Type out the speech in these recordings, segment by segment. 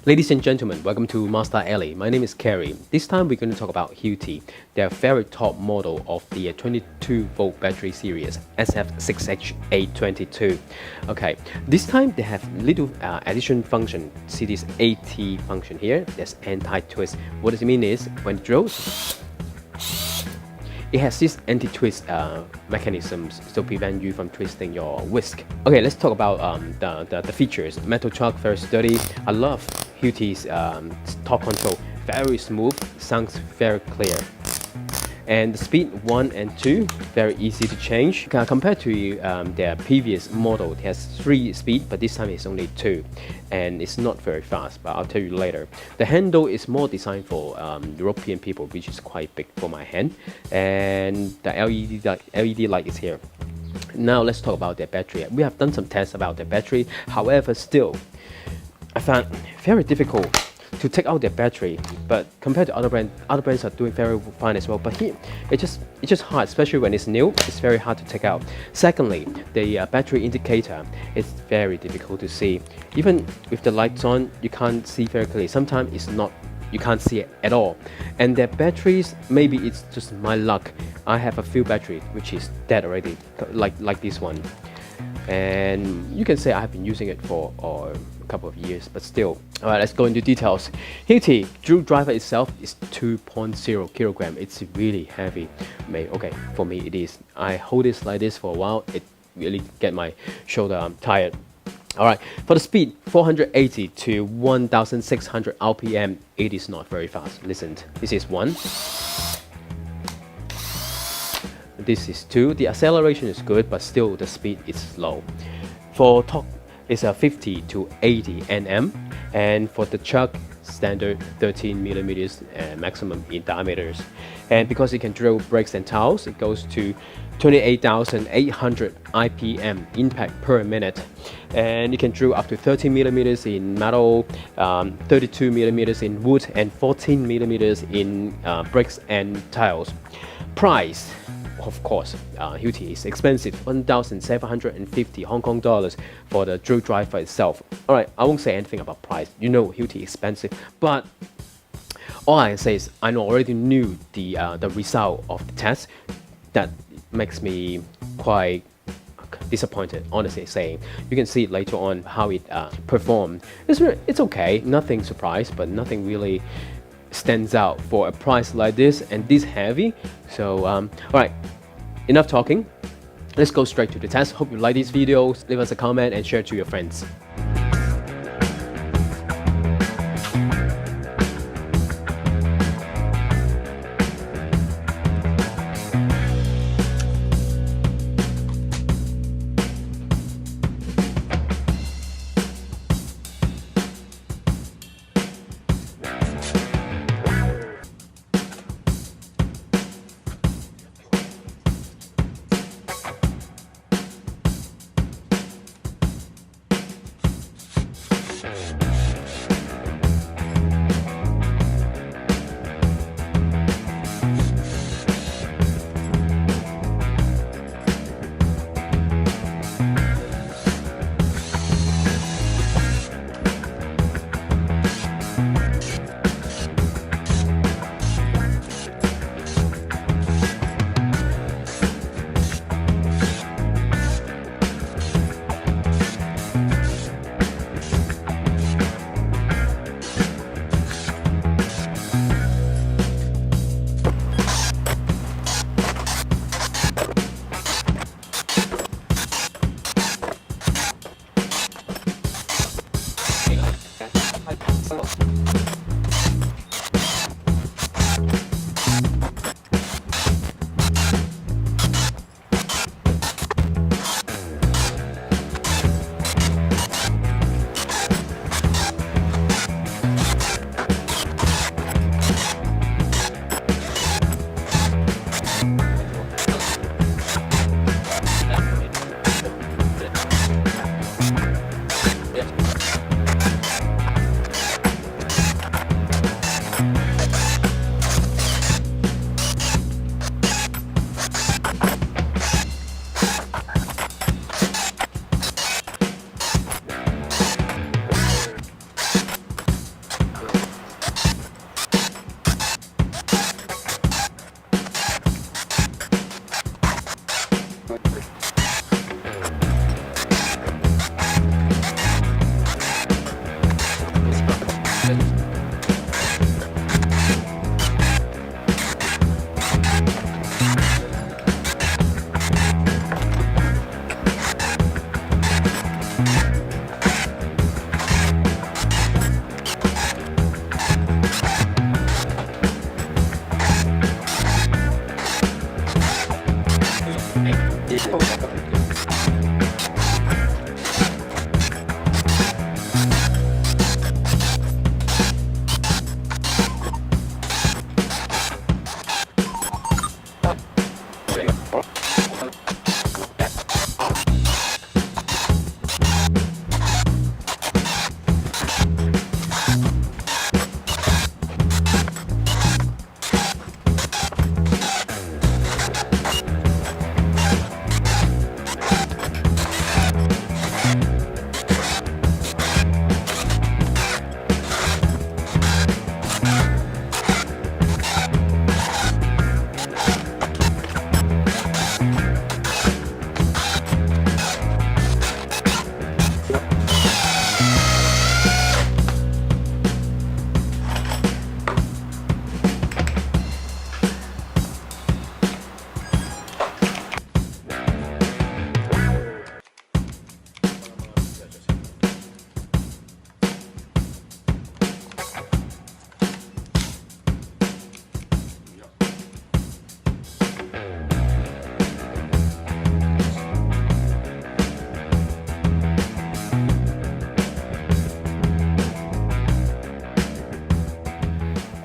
Ladies and gentlemen, welcome to Master Alley. My name is Kerry. This time we're going to talk about HILTI, their very top model of the 22-volt battery series, SF6HA22. Okay, this time they have little addition function. See this AT function here? There's anti-twist. What does it mean is, when it drills, it has this anti-twist mechanisms to prevent you from twisting your whisk. Okay, let's talk about the features. Metal chuck, very sturdy. I love HILTI's torque control, very smooth, sounds very clear. And the speed 1 and 2, very easy to change. Compared to their previous model, it has 3 speed, but this time it's only 2. And it's not very fast, but I'll tell you later. The handle is more designed for European people, which is quite big for my hand. And the LED light is here. Now let's talk about their battery. We have done some tests about their battery. However, still, I found very difficult to take out their battery, but compared to other brands are doing very fine as well. But here, it's just hard, especially when it's new. It's very hard to take out. Secondly, the battery indicator is very difficult to see. Even with the lights on, you can't see very clearly. Sometimes it's not. You can't see it at all. And their batteries, maybe it's just my luck. I have a few batteries which is dead already, like this one. And you can say I have been using it for a couple of years, but still. Alright, let's go into details. HILTI drill driver itself is 2.0 kilogram. It's really heavy. Okay, for me it is. I hold this like this for a while. It really get my shoulder tired. Alright, for the speed, 480 to 1600 RPM. It is not very fast. Listen, this is 1. This is 2. The acceleration is good, but still the speed is slow. For torque, it's a 50 to 80 Nm, and for the chuck, standard 13 millimeters maximum in diameters. And because it can drill bricks and tiles, it goes to 28,800 IPM impact per minute, and you can drill up to 13 millimeters in metal, 32 millimeters in wood, and 14 millimeters in bricks and tiles. Price. Of course, HILTI is expensive, 1,750 Hong Kong dollars for the drill driver itself. Alright, I won't say anything about price. You know HILTI is expensive, but all I can say is I already knew the result of the test. That makes me quite disappointed, honestly saying. You can see later on how it performed. It's okay, nothing surprised, but nothing really stands out for a price like this and this heavy. So alright, enough talking, let's go straight to the test. Hope you like these videos. Leave us a comment and share it to your friends.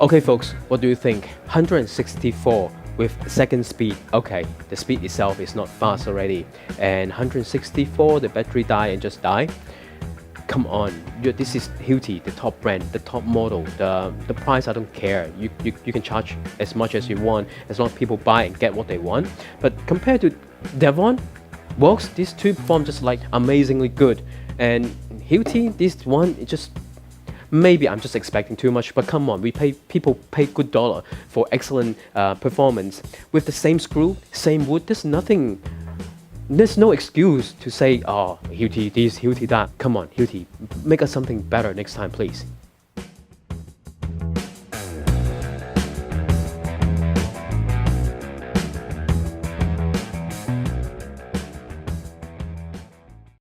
Okay folks, what do you think? 164 with second speed. Okay, the speed itself is not fast already. And 164, the battery die and just die. Come on, this is HILTI, the top brand, the top model. The price, I don't care. You can charge as much as you want, as long as people buy and get what they want. But compared to Devon, Vox, these two perform just like amazingly good. And HILTI, this one, it just, maybe I'm just expecting too much, but come on, people pay good dollar for excellent performance. With the same screw, same wood, there's no excuse to say, oh, HILTI this, HILTI that. Come on, HILTI, make us something better next time, please.